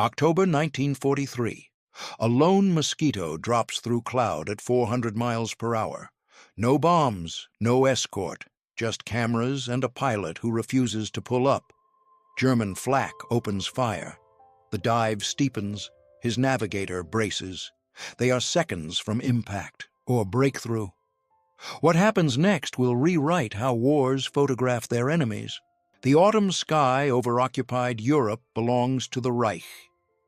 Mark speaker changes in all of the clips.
Speaker 1: October 1943. A lone mosquito drops through cloud at 400 miles per hour. No bombs, no escort, just cameras and a pilot who refuses to pull up. German flak opens fire. The dive steepens. His navigator braces. They are seconds from impact or breakthrough. What happens next will rewrite how wars photograph their enemies. The autumn sky over occupied Europe belongs to the Reich.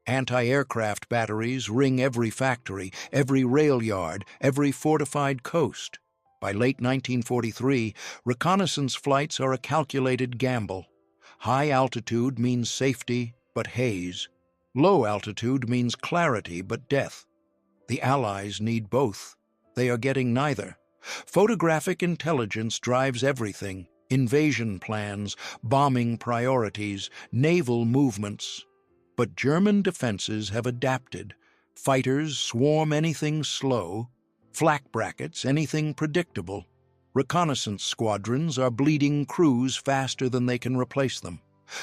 Speaker 1: Anti-aircraft batteries ring every factory, every rail yard, every fortified coast. By late 1943, reconnaissance flights are a calculated gamble. High altitude means safety, but haze. Low altitude means clarity, but death. The Allies need both. They are getting neither. Photographic intelligence drives everything: invasion plans, bombing priorities, naval movements. But German defenses have adapted. Fighters swarm anything slow, flak brackets anything predictable. Reconnaissance squadrons are bleeding crews faster than they can replace them.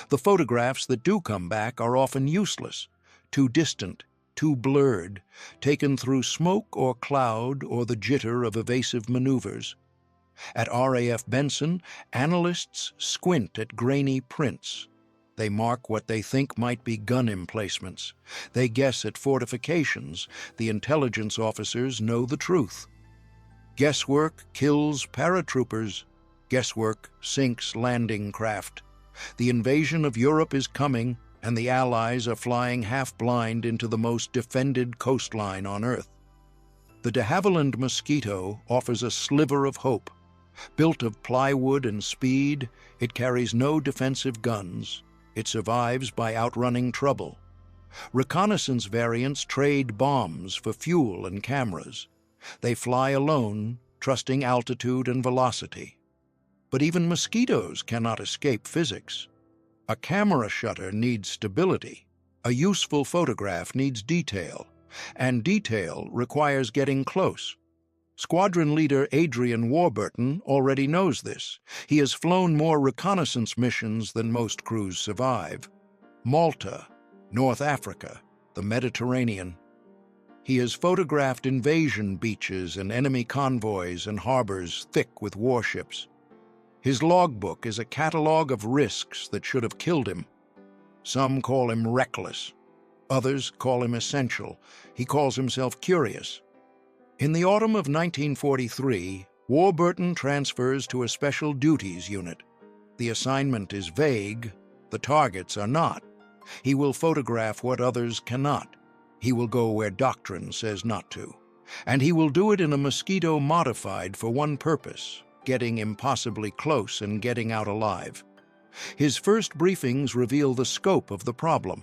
Speaker 1: The photographs that do come back are often useless, too distant, too blurred, taken through smoke or cloud or the jitter of evasive maneuvers. At RAF Benson, analysts squint at grainy prints. They mark what they think might be gun emplacements. They guess at fortifications. The intelligence officers know the truth. Guesswork kills paratroopers. Guesswork sinks landing craft. The invasion of Europe is coming, and the Allies are flying half-blind into the most defended coastline on Earth. The de Havilland Mosquito offers a sliver of hope. Built of plywood and speed, it carries no defensive guns. It survives by outrunning trouble. Reconnaissance variants trade bombs for fuel and cameras. They fly alone, trusting altitude and velocity. But even mosquitoes cannot escape physics. A camera shutter needs stability. A useful photograph needs detail. And detail requires getting close. Squadron leader Adrian Warburton already knows this. He has flown more reconnaissance missions than most crews survive. Malta, North Africa, the Mediterranean. He has photographed invasion beaches and enemy convoys and harbors thick with warships. His logbook is a catalog of risks that should have killed him. Some call him reckless. Others call him essential. He calls himself curious. In the autumn of 1943, Warburton transfers to a special duties unit. The assignment is vague. The targets are not. He will photograph what others cannot. He will go where doctrine says not to. And he will do it in a mosquito modified for one purpose: getting impossibly close and getting out alive. His first briefings reveal the scope of the problem.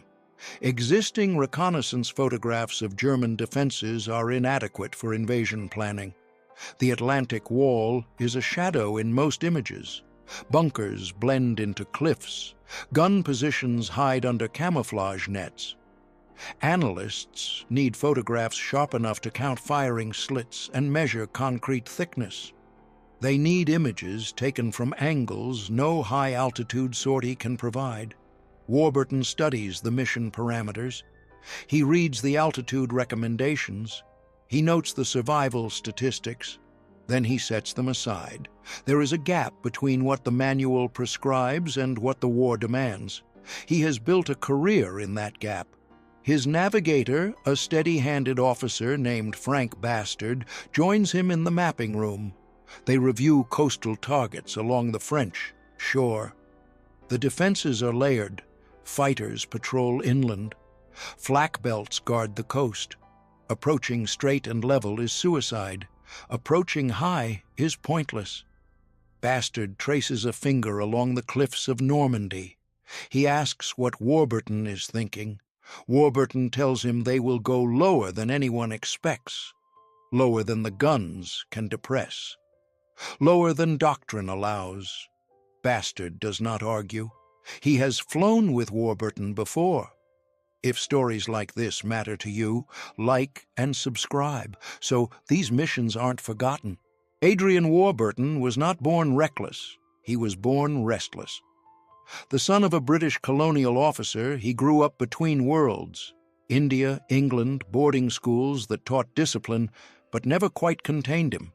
Speaker 1: Existing reconnaissance photographs of German defenses are inadequate for invasion planning. The Atlantic Wall is a shadow in most images. Bunkers blend into cliffs. Gun positions hide under camouflage nets. Analysts need photographs sharp enough to count firing slits and measure concrete thickness. They need images taken from angles no high-altitude sortie can provide. Warburton studies the mission parameters. He reads the altitude recommendations. He notes the survival statistics. Then he sets them aside. There is a gap between what the manual prescribes and what the war demands. He has built a career in that gap. His navigator, a steady-handed officer named Frank Bastard, joins him in the mapping room. They review coastal targets along the French shore. The defenses are layered. Fighters patrol inland. Flak belts guard the coast. Approaching straight and level is suicide. Approaching high is pointless. Bastard traces a finger along the cliffs of Normandy. He asks what Warburton is thinking. Warburton tells him they will go lower than anyone expects. Lower than the guns can depress. Lower than doctrine allows. Bastard does not argue. He has flown with Warburton before. If stories like this matter to you, like and subscribe, so these missions aren't forgotten. Adrian Warburton was not born reckless. He was born restless. The son of a British colonial officer, he grew up between worlds: India, England, boarding schools that taught discipline but never quite contained him.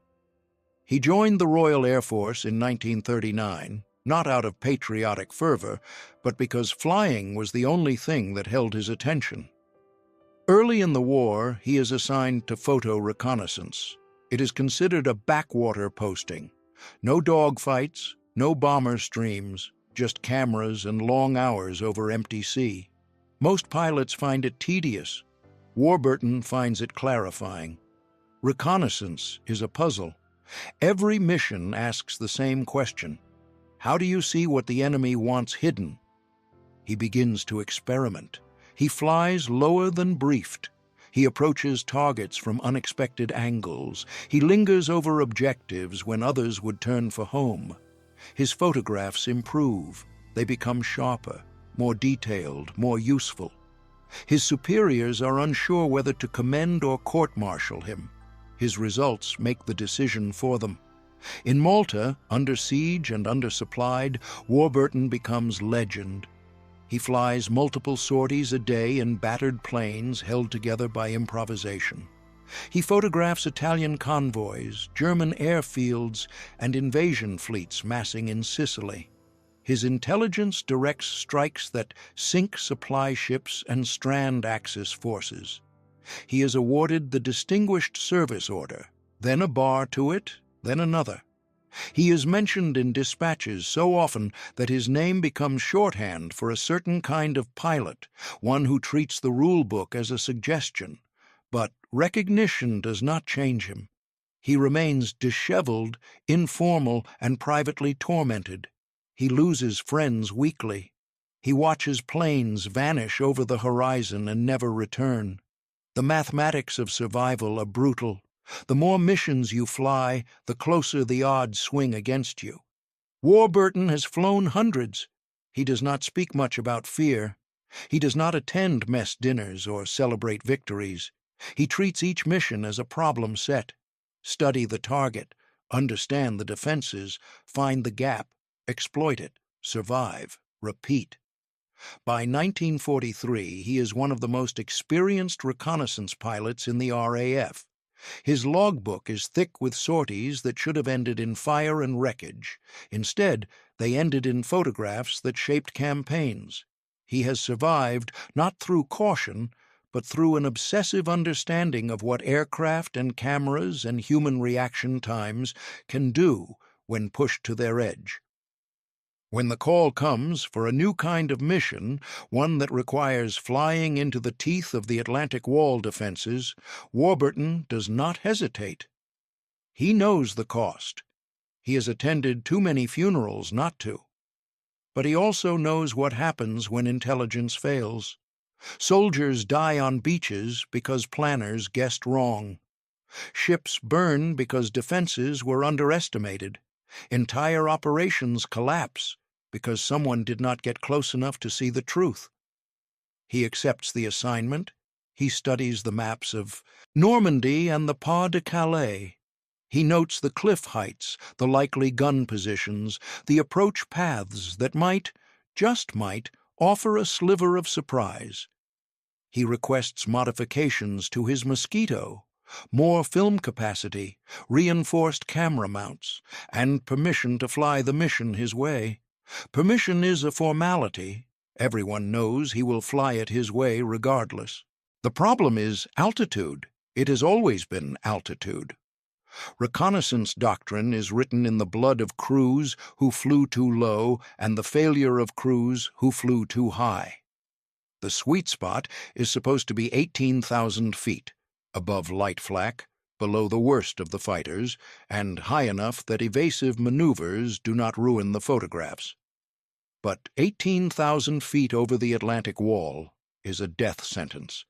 Speaker 1: He joined the Royal Air Force in 1939, not out of patriotic fervor, but because flying was the only thing that held his attention. Early in the war, he is assigned to photo reconnaissance. It is considered a backwater posting. No dogfights, no bomber streams, just cameras and long hours over empty sea. Most pilots find it tedious. Warburton finds it clarifying. Reconnaissance is a puzzle. Every mission asks the same question: how do you see what the enemy wants hidden? He begins to experiment. He flies lower than briefed. He approaches targets from unexpected angles. He lingers over objectives when others would turn for home. His photographs improve. They become sharper, more detailed, more useful. His superiors are unsure whether to commend or court-martial him. His results make the decision for them. In Malta, under siege and undersupplied, Warburton becomes legend. He flies multiple sorties a day in battered planes held together by improvisation. He photographs Italian convoys, German airfields, and invasion fleets massing in Sicily. His intelligence directs strikes that sink supply ships and strand Axis forces. He is awarded the Distinguished Service Order, then a bar to it, then another. He is mentioned in dispatches so often that his name becomes shorthand for a certain kind of pilot, one who treats the rule book as a suggestion. But recognition does not change him. He remains disheveled, informal, and privately tormented. He loses friends weekly. He watches planes vanish over the horizon and never return. The mathematics of survival are brutal. The more missions you fly, the closer the odds swing against you. Warburton has flown hundreds. He does not speak much about fear. He does not attend mess dinners or celebrate victories. He treats each mission as a problem set. Study the target, understand the defenses, find the gap, exploit it, survive, repeat. By 1943, he is one of the most experienced reconnaissance pilots in the RAF. His logbook is thick with sorties that should have ended in fire and wreckage. Instead, they ended in photographs that shaped campaigns. He has survived not through caution, but through an obsessive understanding of what aircraft and cameras and human reaction times can do when pushed to their edge. When the call comes for a new kind of mission, one that requires flying into the teeth of the Atlantic Wall defenses, Warburton does not hesitate. He knows the cost. He has attended too many funerals not to. But he also knows what happens when intelligence fails. Soldiers die on beaches because planners guessed wrong. Ships burn because defenses were underestimated. Entire operations collapse because someone did not get close enough to see the truth. He accepts the assignment. He studies the maps of Normandy and the Pas de Calais. He notes the cliff heights, the likely gun positions, the approach paths that might, just might, offer a sliver of surprise. He requests modifications to his Mosquito, more film capacity, reinforced camera mounts, and permission to fly the mission his way. Permission is a formality. Everyone knows he will fly it his way regardless. The problem is altitude. It has always been altitude. Reconnaissance doctrine is written in the blood of crews who flew too low and the failure of crews who flew too high. The sweet spot is supposed to be 18,000 feet, above light flak, below the worst of the fighters, and high enough that evasive maneuvers do not ruin the photographs. But 18,000 feet over the Atlantic Wall is a death sentence.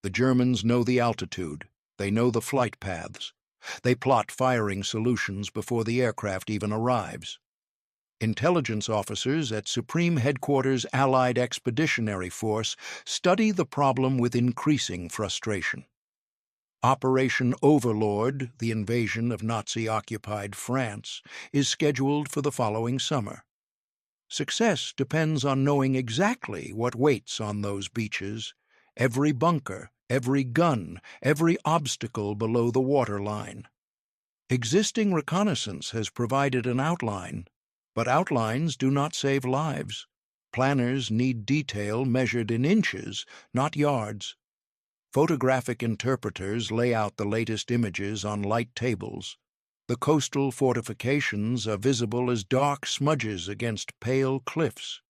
Speaker 1: The Germans know the altitude. They know the flight paths. They plot firing solutions before the aircraft even arrives. Intelligence officers at Supreme Headquarters Allied Expeditionary Force study the problem with increasing frustration. Operation Overlord, the invasion of Nazi-occupied France, is scheduled for the following summer. Success depends on knowing exactly what waits on those beaches, every bunker, every gun, every obstacle below the waterline. Existing reconnaissance has provided an outline, but outlines do not save lives. Planners need detail measured in inches, not yards. Photographic interpreters lay out the latest images on light tables. The coastal fortifications are visible as dark smudges against pale cliffs.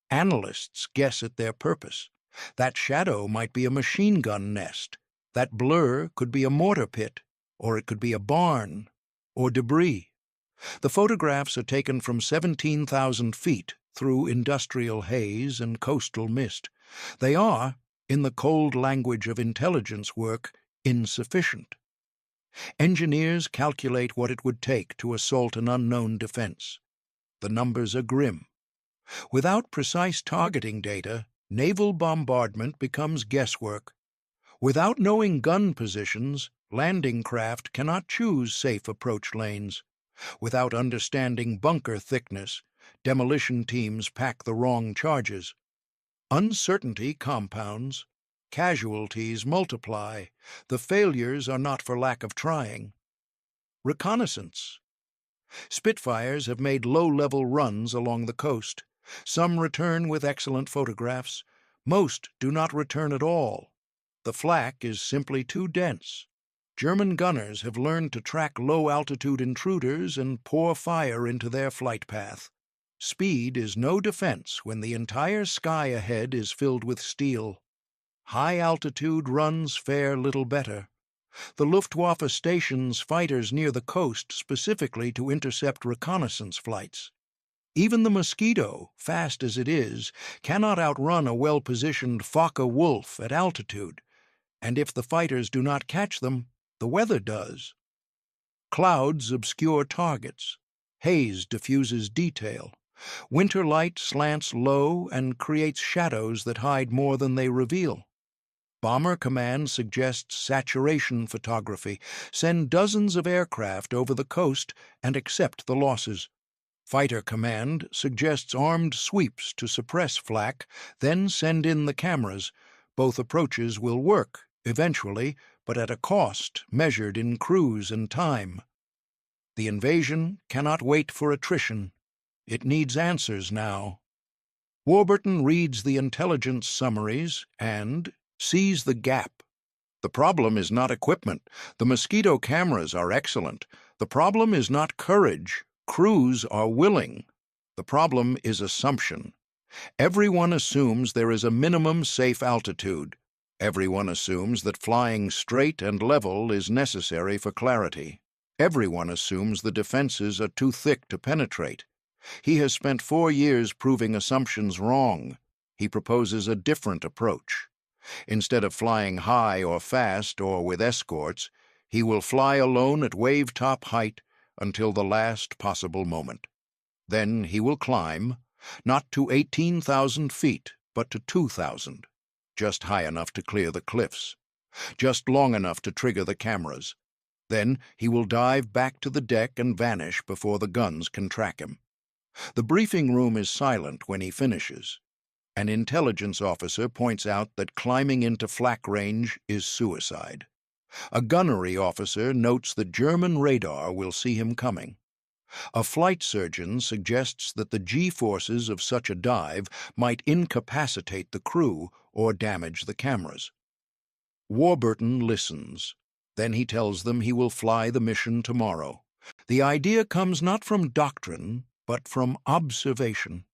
Speaker 1: Analysts guess at their purpose. That shadow might be a machine gun nest. That blur could be a mortar pit, or it could be a barn, or debris. The photographs are taken from 17,000 feet through industrial haze and coastal mist. They are, in the cold language of intelligence work, insufficient. Engineers calculate what it would take to assault an unknown defense. The numbers are grim. Without precise targeting data, naval bombardment becomes guesswork. Without knowing gun positions, landing craft cannot choose safe approach lanes. Without understanding bunker thickness, demolition teams pack the wrong charges. Uncertainty compounds. Casualties multiply. The failures are not for lack of trying. Reconnaissance. Spitfires have made low-level runs along the coast. Some return with excellent photographs. Most do not return at all. The flak is simply too dense. German gunners have learned to track low-altitude intruders and pour fire into their flight path. Speed is no defense when the entire sky ahead is filled with steel. High-altitude runs fare little better. The Luftwaffe stations fighters near the coast specifically to intercept reconnaissance flights. Even the Mosquito, fast as it is, cannot outrun a well-positioned Focke-Wulf at altitude, and if the fighters do not catch them, the weather does. Clouds obscure targets. Haze diffuses detail. Winter light slants low and creates shadows that hide more than they reveal. Bomber Command suggests saturation photography. Send dozens of aircraft over the coast and accept the losses. Fighter Command suggests armed sweeps to suppress flak, then send in the cameras. Both approaches will work, eventually, but at a cost measured in crews and time. The invasion cannot wait for attrition. It needs answers now. Warburton reads the intelligence summaries and sees the gap. The problem is not equipment. The Mosquito cameras are excellent. The problem is not courage. Crews are willing. The problem is assumption. Everyone assumes there is a minimum safe altitude. Everyone assumes that flying straight and level is necessary for clarity. Everyone assumes the defenses are too thick to penetrate. He has spent 4 years proving assumptions wrong. He proposes a different approach. Instead of flying high or fast or with escorts, he will fly alone at wave-top height until the last possible moment. Then he will climb, not to 18,000 feet, but to 2,000, just high enough to clear the cliffs, just long enough to trigger the cameras. Then he will dive back to the deck and vanish before the guns can track him. The briefing room is silent when he finishes. An intelligence officer points out that climbing into flak range is suicide. A gunnery officer notes that German radar will see him coming. A flight surgeon suggests that the G-forces of such a dive might incapacitate the crew or damage the cameras. Warburton listens. Then he tells them he will fly the mission tomorrow. The idea comes not from doctrine, but from observation.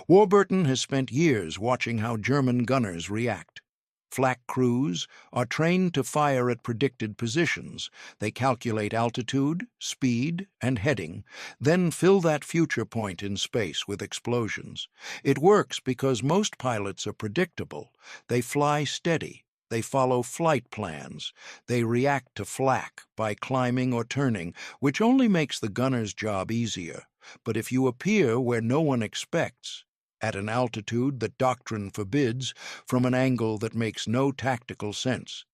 Speaker 1: Warburton has spent years watching how German gunners react. Flak crews are trained to fire at predicted positions. They calculate altitude, speed, and heading, then fill that future point in space with explosions. It works because most pilots are predictable. They fly steady. They follow flight plans. They react to flak by climbing or turning, which only makes the gunner's job easier. But if you appear where no one expects, at an altitude that doctrine forbids, from an angle that makes no tactical sense,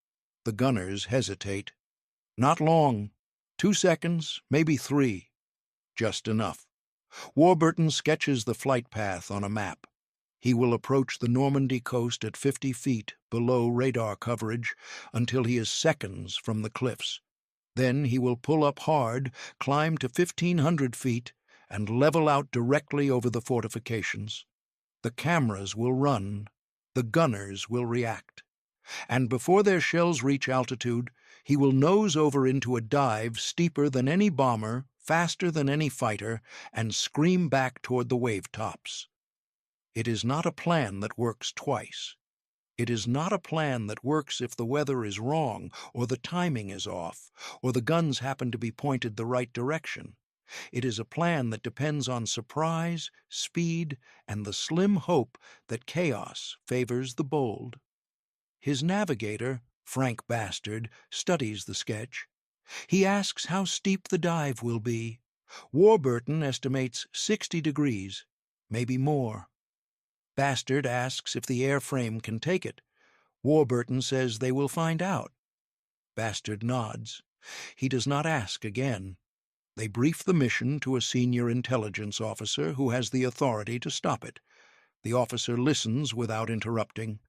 Speaker 1: the gunners hesitate. Not long. 2 seconds, maybe 3. Just enough. Warburton sketches the flight path on a map. He will approach the Normandy coast at 50 feet below radar coverage until he is seconds from the cliffs. Then he will pull up hard, climb to 1,500 feet, and level out directly over the fortifications. The cameras will run, the gunners will react, and before their shells reach altitude, he will nose over into a dive steeper than any bomber, faster than any fighter, and scream back toward the wave tops. It is not a plan that works twice. It is not a plan that works if the weather is wrong, or the timing is off, or the guns happen to be pointed the right direction. It is a plan that depends on surprise, speed, and the slim hope that chaos favors the bold. His navigator, Frank Bastard, studies the sketch. He asks how steep the dive will be. Warburton estimates 60 degrees, maybe more. Bastard asks if the airframe can take it. Warburton says they will find out. Bastard nods. He does not ask again. They brief the mission to a senior intelligence officer who has the authority to stop it. The officer listens without interrupting.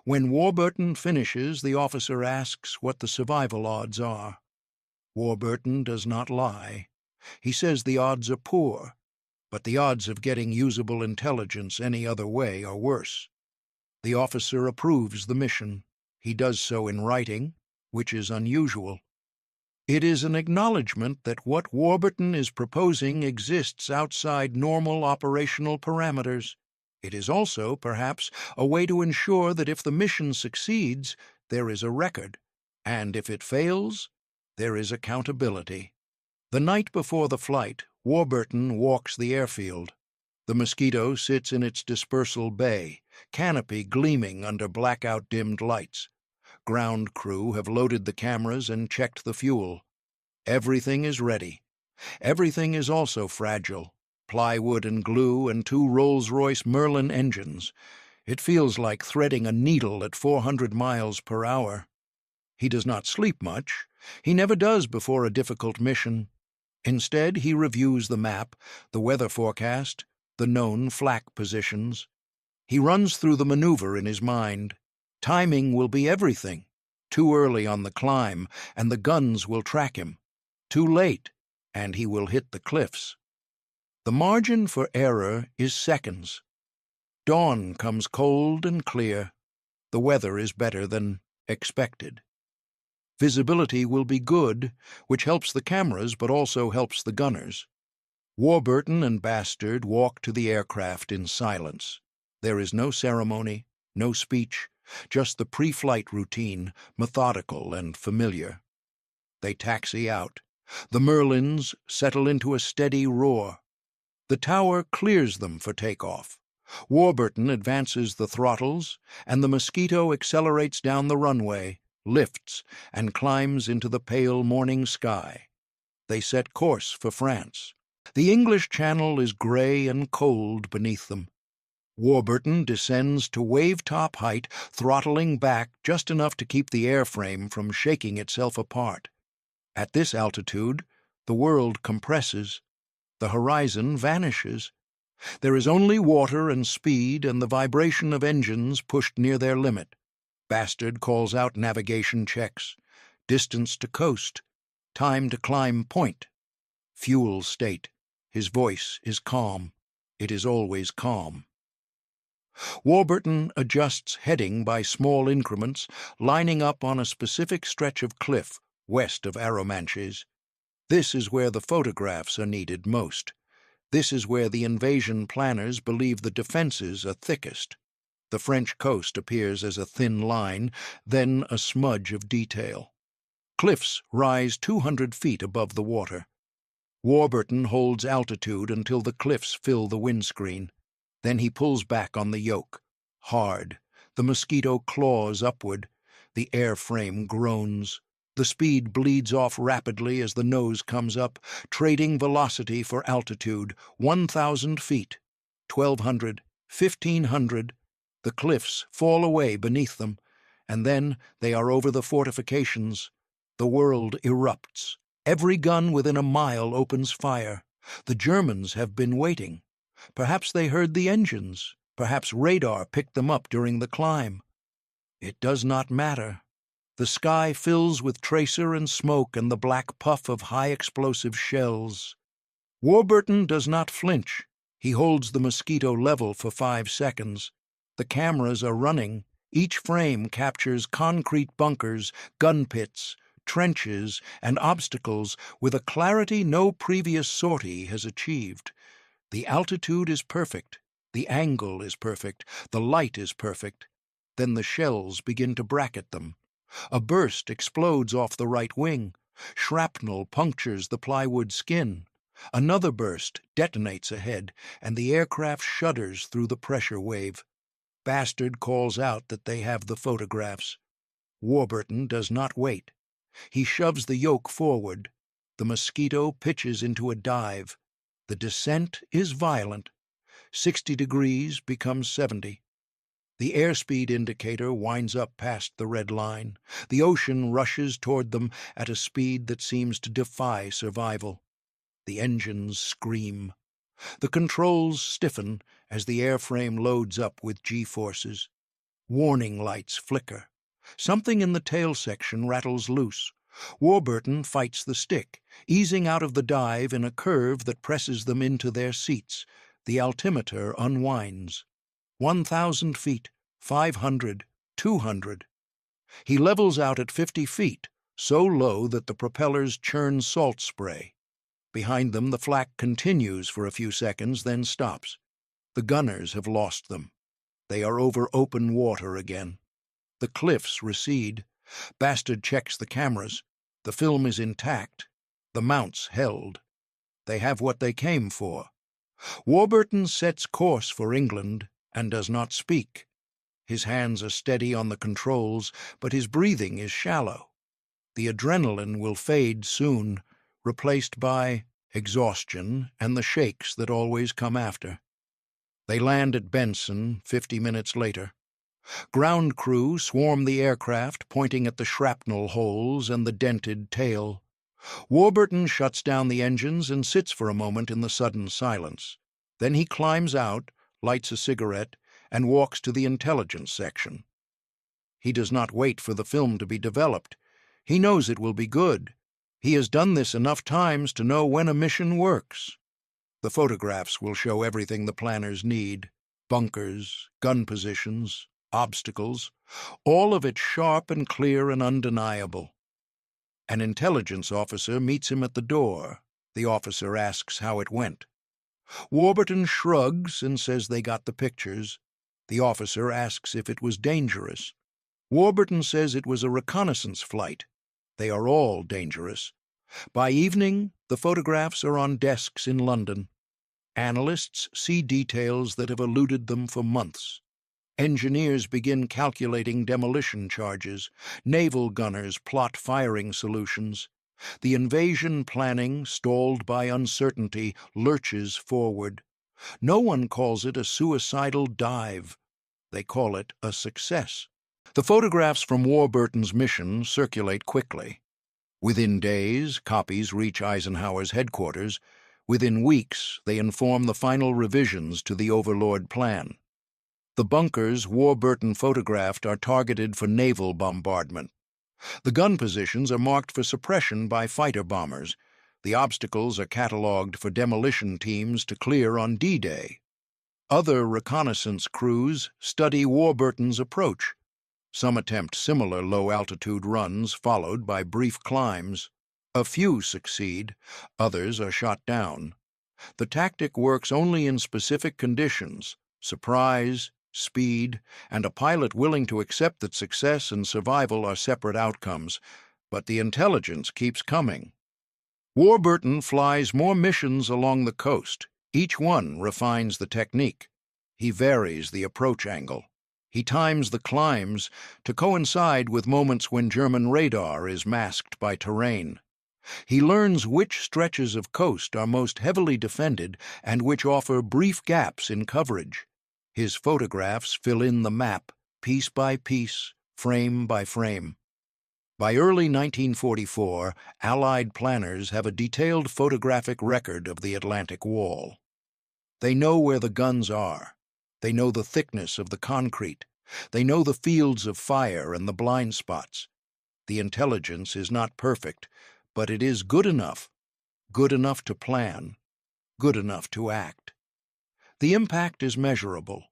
Speaker 1: When Warburton finishes, the officer asks what the survival odds are. Warburton does not lie. He says the odds are poor, but the odds of getting usable intelligence any other way are worse. The officer approves the mission. He does so in writing, which is unusual. It is an acknowledgment that what Warburton is proposing exists outside normal operational parameters. It is also, perhaps, a way to ensure that if the mission succeeds, there is a record, and if it fails, there is accountability. The night before the flight, Warburton walks the airfield. The Mosquito sits in its dispersal bay, canopy gleaming under blackout-dimmed lights. Ground crew have loaded the cameras and checked the fuel. Everything is ready. Everything is also fragile. Plywood and glue and 2 Rolls-Royce Merlin engines. It feels like threading a needle at 400 miles per hour. He does not sleep much. He never does before a difficult mission. Instead, he reviews the map, the weather forecast, the known flak positions. He runs through the maneuver in his mind. Timing will be everything. Too early on the climb, and the guns will track him. Too late, and he will hit the cliffs. The margin for error is seconds. Dawn comes cold and clear. The weather is better than expected. Visibility will be good, which helps the cameras but also helps the gunners. Warburton and Bastard walk to the aircraft in silence. There is no ceremony, no speech, just the pre-flight routine, methodical and familiar. They taxi out. The Merlins settle into a steady roar. The tower clears them for takeoff. Warburton advances the throttles, and the Mosquito accelerates down the runway, lifts, and climbs into the pale morning sky. They set course for France. The English Channel is gray and cold beneath them. Warburton descends to wave-top height, throttling back just enough to keep the airframe from shaking itself apart. At this altitude, the world compresses. The horizon vanishes. There is only water and speed and the vibration of engines pushed near their limit. Bastard calls out navigation checks. Distance to coast. Time to climb point. Fuel state. His voice is calm. It is always calm. Warburton adjusts heading by small increments, lining up on a specific stretch of cliff west of Arromanches. This is where the photographs are needed most. This is where the invasion planners believe the defenses are thickest. The French coast appears as a thin line, then a smudge of detail. Cliffs rise 200 feet above the water. Warburton holds altitude until the cliffs fill the windscreen. Then he pulls back on the yoke. Hard. The Mosquito claws upward. The airframe groans. The speed bleeds off rapidly as the nose comes up, trading velocity for altitude. 1,000 feet. 1,200. 1,500. The cliffs fall away beneath them, and then they are over the fortifications. The world erupts. Every gun within a mile opens fire. The Germans have been waiting. Perhaps they heard the engines. Perhaps radar picked them up during the climb. It does not matter. The sky fills with tracer and smoke and the black puff of high-explosive shells. Warburton does not flinch. He holds the Mosquito level for 5 seconds. The cameras are running. Each frame captures concrete bunkers, gun pits, trenches, and obstacles with a clarity no previous sortie has achieved. The altitude is perfect. The angle is perfect. The light is perfect. Then the shells begin to bracket them. A burst explodes off the right wing. Shrapnel punctures the plywood skin. Another burst detonates ahead, and the aircraft shudders through the pressure wave. Bastard calls out that they have the photographs. Warburton does not wait. He shoves the yoke forward. The Mosquito pitches into a dive. The descent is violent. 60 degrees becomes 70. The airspeed indicator winds up past the red line. The ocean rushes toward them at a speed that seems to defy survival. The engines scream. The controls stiffen as the airframe loads up with G-forces. Warning lights flicker. Something in the tail section rattles loose. Warburton fights the stick, easing out of the dive in a curve that presses them into their seats. The altimeter unwinds. 1,000 feet, 500, 200. He levels out at 50 feet, so low that the propellers churn salt spray. Behind them, the flak continues for a few seconds, then stops. The gunners have lost them. They are over open water again. The cliffs recede. Bastard checks the cameras. The film is intact. The mounts held. They have what they came for. Warburton sets course for England and does not speak. His hands are steady on the controls, but his breathing is shallow. The adrenaline will fade soon, replaced by exhaustion and the shakes that always come after. They land at Benson 50 minutes later. Ground crew swarm the aircraft, pointing at the shrapnel holes and the dented tail. Warburton shuts down the engines and sits for a moment in the sudden silence. Then he climbs out, lights a cigarette, and walks to the intelligence section. He does not wait for the film to be developed. He knows it will be good. He has done this enough times to know when a mission works. The photographs will show everything the planners need: bunkers, gun positions, obstacles, all of it sharp and clear and undeniable. An intelligence officer meets him at the door. The officer asks how it went. Warburton shrugs and says they got the pictures. The officer asks if it was dangerous. Warburton says it was a reconnaissance flight. They are all dangerous. By evening, the photographs are on desks in London. Analysts see details that have eluded them for months. Engineers begin calculating demolition charges. Naval gunners plot firing solutions. The invasion planning, stalled by uncertainty, lurches forward. No one calls it a suicidal dive. They call it a success. The photographs from Warburton's mission circulate quickly. Within days, copies reach Eisenhower's headquarters. Within weeks, they inform the final revisions to the Overlord plan. The bunkers Warburton photographed are targeted for naval bombardment. The gun positions are marked for suppression by fighter bombers. The obstacles are catalogued for demolition teams to clear on D-Day. Other reconnaissance crews study Warburton's approach. Some attempt similar low-altitude runs, followed by brief climbs. A few succeed, others are shot down. The tactic works only in specific conditions: surprise, speed, and a pilot willing to accept that success and survival are separate outcomes. But the intelligence keeps coming. Warburton flies more missions along the coast. Each one refines the technique. He varies the approach angle. He times the climbs to coincide with moments when German radar is masked by terrain. He learns which stretches of coast are most heavily defended and which offer brief gaps in coverage. His photographs fill in the map, piece by piece, frame by frame. By early 1944, Allied planners have a detailed photographic record of the Atlantic Wall. They know where the guns are. They know the thickness of the concrete. They know the fields of fire and the blind spots. The intelligence is not perfect, but it is good enough to plan, good enough to act. The impact is measurable.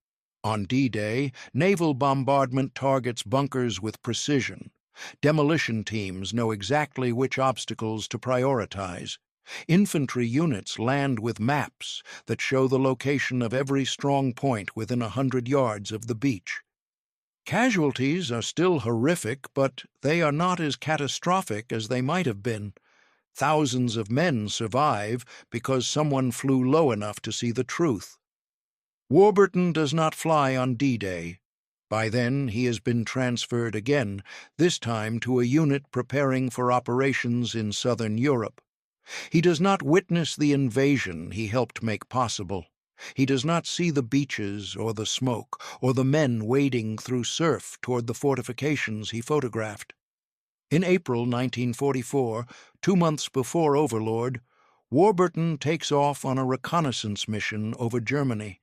Speaker 1: On D-Day, naval bombardment targets bunkers with precision. Demolition teams know exactly which obstacles to prioritize. Infantry units land with maps that show the location of every strong point within 100 yards of the beach. Casualties are still horrific, but they are not as catastrophic as they might have been. Thousands of men survive because someone flew low enough to see the truth. Warburton does not fly on D-Day. By then, he has been transferred again, this time to a unit preparing for operations in southern Europe. He does not witness the invasion he helped make possible. He does not see the beaches or the smoke or the men wading through surf toward the fortifications he photographed. In April 1944, 2 months before Overlord, Warburton takes off on a reconnaissance mission over Germany.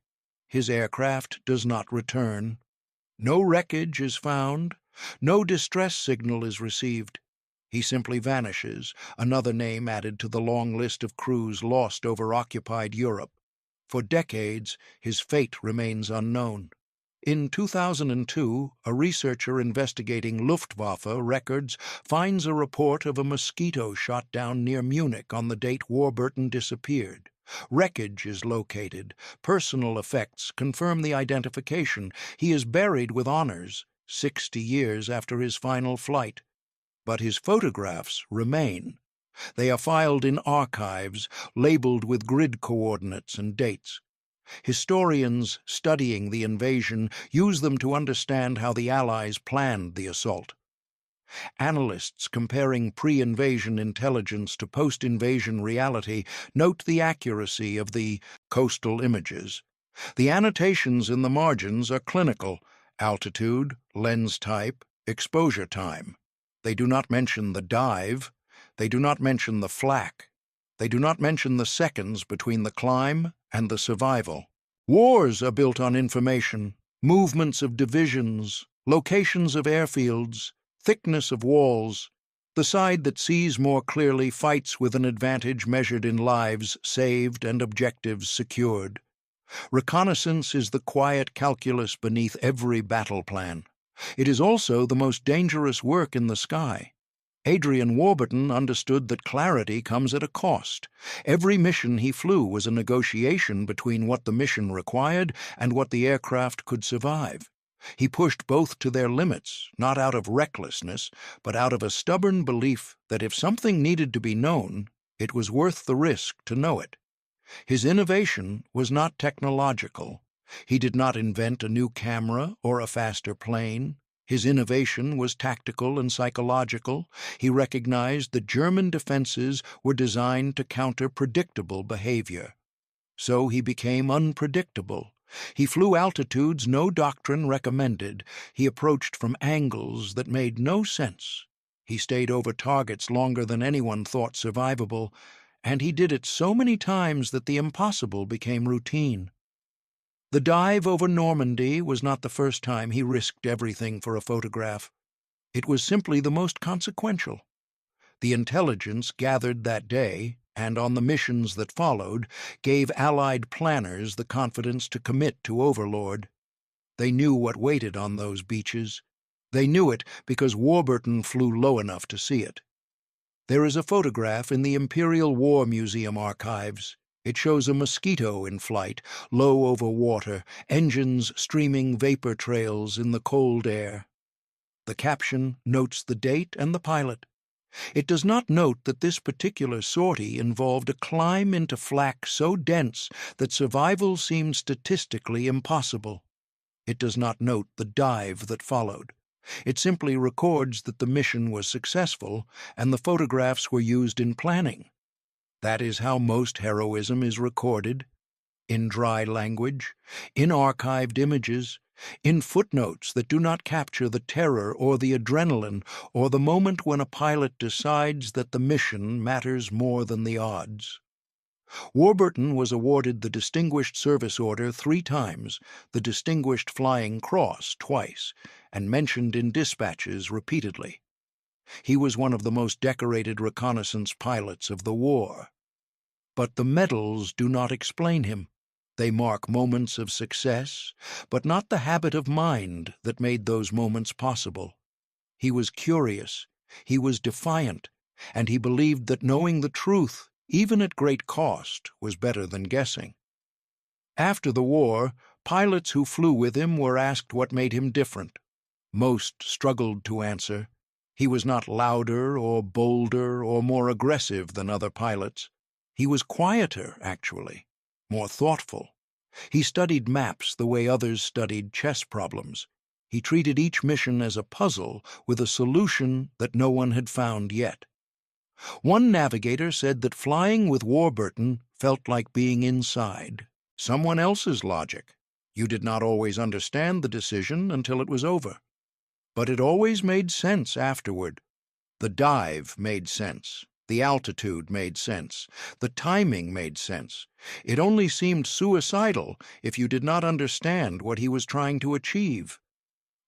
Speaker 1: His aircraft does not return. No wreckage is found. No distress signal is received. He simply vanishes, another name added to the long list of crews lost over occupied Europe. For decades, his fate remains unknown. In 2002, a researcher investigating Luftwaffe records finds a report of a mosquito shot down near Munich on the date Warburton disappeared. Wreckage is located. Personal effects confirm the identification. He is buried with honors, 60 years after his final flight. But his photographs remain. They are filed in archives, labeled with grid coordinates and dates. Historians studying the invasion use them to understand how the Allies planned the assault. Analysts comparing pre-invasion intelligence to post-invasion reality note the accuracy of the coastal images. The annotations in the margins are clinical: altitude, lens type, exposure time. They do not mention the dive. They do not mention the flak. They do not mention the seconds between the climb and the survival. Wars are built on information: movements of divisions, locations of airfields, thickness of walls. The side that sees more clearly fights with an advantage measured in lives saved and objectives secured. Reconnaissance is the quiet calculus beneath every battle plan. It is also the most dangerous work in the sky. Adrian Warburton understood that clarity comes at a cost. Every mission he flew was a negotiation between what the mission required and what the aircraft could survive. He pushed both to their limits, not out of recklessness, but out of a stubborn belief that if something needed to be known, it was worth the risk to know it. His innovation was not technological. He did not invent a new camera or a faster plane. His innovation was tactical and psychological. He recognized that German defenses were designed to counter predictable behavior. So he became unpredictable. He flew altitudes no doctrine recommended. He approached from angles that made no sense. He stayed over targets longer than anyone thought survivable, and he did it so many times that the impossible became routine. The dive over Normandy was not the first time he risked everything for a photograph. It was simply the most consequential. The intelligence gathered that day, and on the missions that followed, gave Allied planners the confidence to commit to Overlord. They knew what waited on those beaches. They knew it because Warburton flew low enough to see it. There is a photograph in the Imperial War Museum archives. It shows a mosquito in flight, low over water, engines streaming vapor trails in the cold air. The caption notes the date and the pilot. It does not note that this particular sortie involved a climb into flak so dense that survival seemed statistically impossible. It does not note the dive that followed. It simply records that the mission was successful and the photographs were used in planning. That is how most heroism is recorded: in dry language, in archived images, in footnotes that do not capture the terror or the adrenaline or the moment when a pilot decides that the mission matters more than the odds. Warburton was awarded the Distinguished Service Order 3 times, the Distinguished Flying Cross twice, and mentioned in dispatches repeatedly. He was one of the most decorated reconnaissance pilots of the war. But the medals do not explain him. They mark moments of success, but not the habit of mind that made those moments possible. He was curious, he was defiant, and he believed that knowing the truth, even at great cost, was better than guessing. After the war, pilots who flew with him were asked what made him different. Most struggled to answer. He was not louder or bolder or more aggressive than other pilots. He was quieter, actually, more thoughtful. He studied maps the way others studied chess problems. He treated each mission as a puzzle with a solution that no one had found yet. One navigator said that flying with Warburton felt like being inside someone else's logic. You did not always understand the decision until it was over. But it always made sense afterward. The dive made sense. The altitude made sense. The timing made sense. It only seemed suicidal if you did not understand what he was trying to achieve.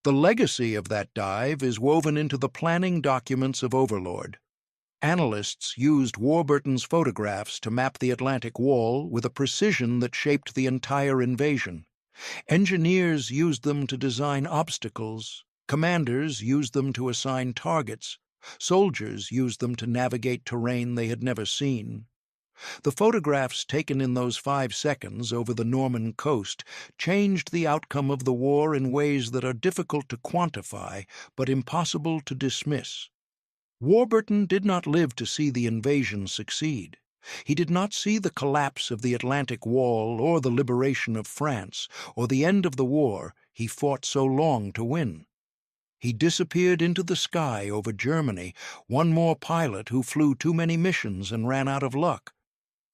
Speaker 1: The legacy of that dive is woven into the planning documents of Overlord. Analysts used Warburton's photographs to map the Atlantic Wall with a precision that shaped the entire invasion. Engineers used them to design obstacles. Commanders used them to assign targets. Soldiers used them to navigate terrain they had never seen. The photographs taken in those 5 seconds over the Norman coast changed the outcome of the war in ways that are difficult to quantify but impossible to dismiss. Warburton did not live to see the invasion succeed. He did not see the collapse of the Atlantic Wall or the liberation of France or the end of the war he fought so long to win. He disappeared into the sky over Germany, one more pilot who flew too many missions and ran out of luck.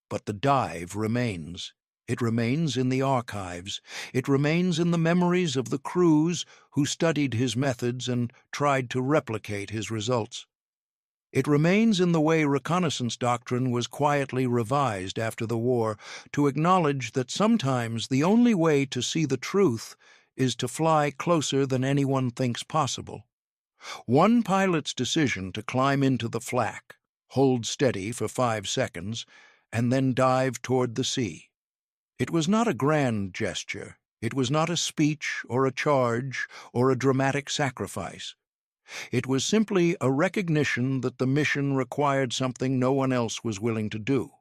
Speaker 1: But the dive remains. It remains in the archives. It remains in the memories of the crews who studied his methods and tried to replicate his results. It remains in the way reconnaissance doctrine was quietly revised after the war to acknowledge that sometimes the only way to see the truth is to fly closer than anyone thinks possible. One pilot's decision to climb into the flak, hold steady for 5 seconds, and then dive toward the sea. It was not a grand gesture. It was not a speech or a charge or a dramatic sacrifice. It was simply a recognition that the mission required something no one else was willing to do.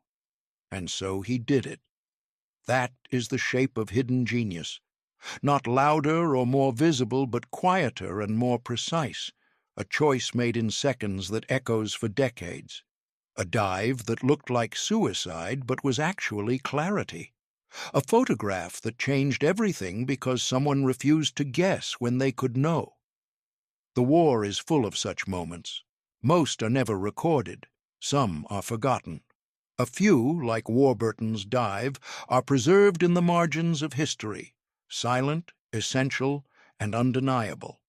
Speaker 1: And so he did it. That is the shape of hidden genius. Not louder or more visible, but quieter and more precise, a choice made in seconds that echoes for decades. A dive that looked like suicide but was actually clarity. A photograph that changed everything because someone refused to guess when they could know. The war is full of such moments. Most are never recorded. Some are forgotten. A few, like Warburton's dive, are preserved in the margins of history, silent, essential, and undeniable.